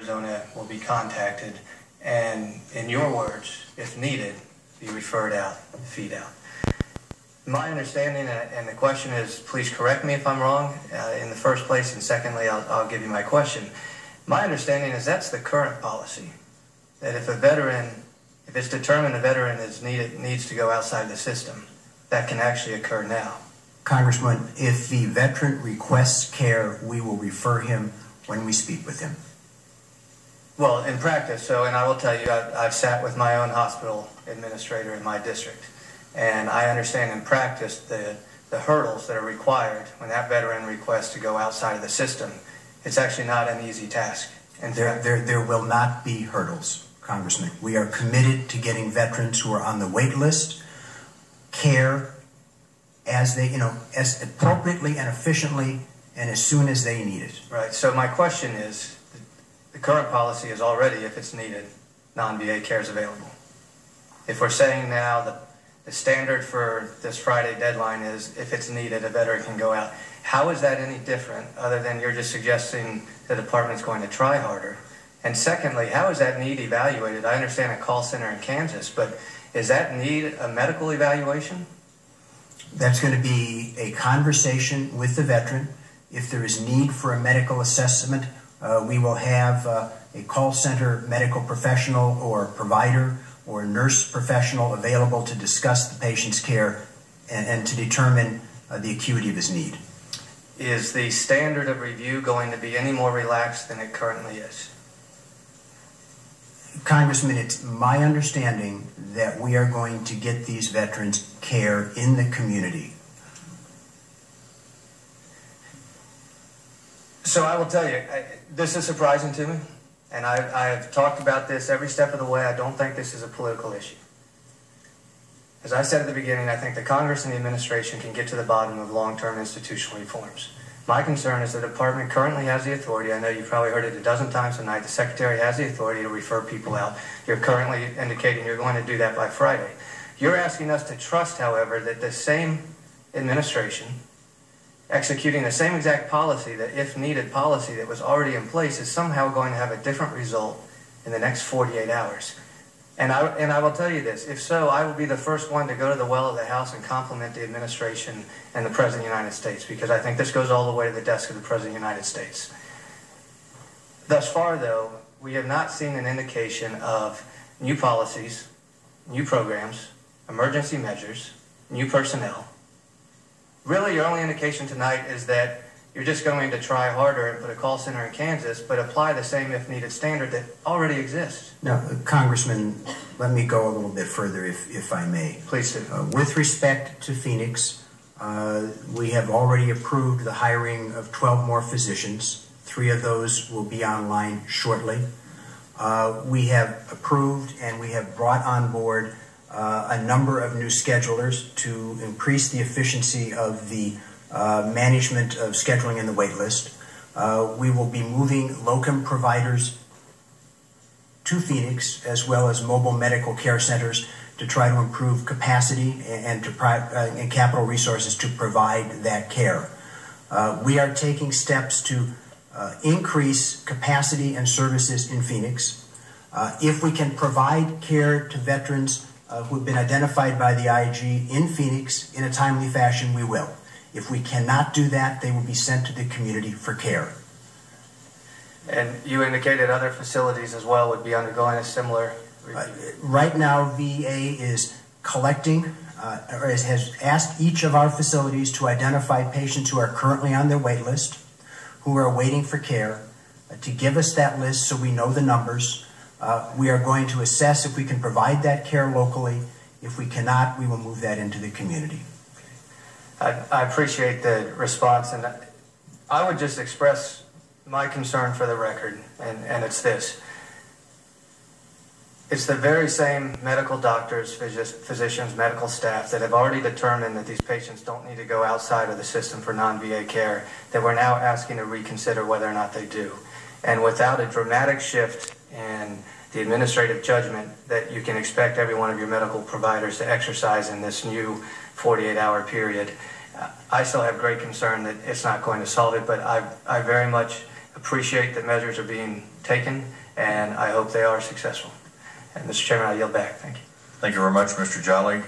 Arizona will be contacted and, in your words, if needed, be referred out, feed out. My understanding, and the question is, please correct me if I'm wrong in the first place, and secondly, I'll give you my question. My understanding is that's the current policy, that if a veteran, if it's determined a veteran needs to go outside the system, that can actually occur now. Congressman, if the veteran requests care, we will refer him when we speak with him. Well, in practice, and I will tell you, I've sat with my own hospital administrator in my district, and I understand in practice the hurdles that are required when that veteran requests to go outside of the system. It's actually not an easy task. And there will not be hurdles, Congressman. We are committed to getting veterans who are on the wait list care as they, as appropriately and efficiently and as soon as they need it. Right. So my question is, the current policy is already, if it's needed, non-VA care is available. If we're saying now the standard for this Friday deadline is if it's needed, a veteran can go out, how is that any different other than you're just suggesting the department's going to try harder? And secondly, how is that need evaluated? I understand a call center in Kansas, but is that need a medical evaluation? That's going to be a conversation with the veteran. If there is need for a medical assessment, we will have a call center medical professional or provider or nurse professional available to discuss the patient's care and to determine the acuity of his need. Is the standard of review going to be any more relaxed than it currently is? Congressman, it's my understanding that we are going to get these veterans care in the community. So I will tell you, this is surprising to me, and I've talked about this every step of the way. I don't think this is a political issue. As I said at the beginning, I think the Congress and the administration can get to the bottom of long-term institutional reforms. My concern is the department currently has the authority. I know you've probably heard it a dozen times tonight. The Secretary has the authority to refer people out. You're currently indicating you're going to do that by Friday. You're asking us to trust, however, that the same administration executing the same exact policy, that if needed policy that was already in place, is somehow going to have a different result in the next 48 hours. And I will tell you this, if so, I will be the first one to go to the well of the House and compliment the administration and the President of the United States, because I think this goes all the way to the desk of the President of the United States. Thus far, though, we have not seen an indication of new policies, new programs, emergency measures, new personnel. Really, your only indication tonight is that you're just going to try harder and put a call center in Kansas, but apply the same if-needed standard that already exists. Now, Congressman, let me go a little bit further, if I may. Please do. With respect to Phoenix, we have already approved the hiring of 12 more physicians. 3 of those will be online shortly. We have approved and we have brought on board a number of new schedulers to increase the efficiency of the management of scheduling in the wait list. We will be moving locum providers to Phoenix, as well as mobile medical care centers, to try to improve capacity and capital resources to provide that care. We are taking steps to increase capacity and services in Phoenix. If we can provide care to veterans who have been identified by the IG in Phoenix in a timely fashion, we will. If we cannot do that, they will be sent to the community for care. And you indicated other facilities as well would be undergoing a similar review. Right now, VA is collecting, or has asked each of our facilities to identify patients who are currently on their wait list, who are waiting for care, to give us that list so we know the numbers. We are going to assess if we can provide that care locally. If we cannot, we will move that into the community. I appreciate the response, and I would just express my concern for the record, and it's this. It's the very same medical doctors, physicians, medical staff that have already determined that these patients don't need to go outside of the system for non-VA care that we're now asking to reconsider whether or not they do. And without a dramatic shift in the administrative judgment that you can expect every one of your medical providers to exercise in this new 48-hour period, I still have great concern that it's not going to solve it, but I very much appreciate that measures are being taken, and I hope they are successful. And Mr. Chairman, I yield back. Thank you. Thank you very much, Mr. Jolly.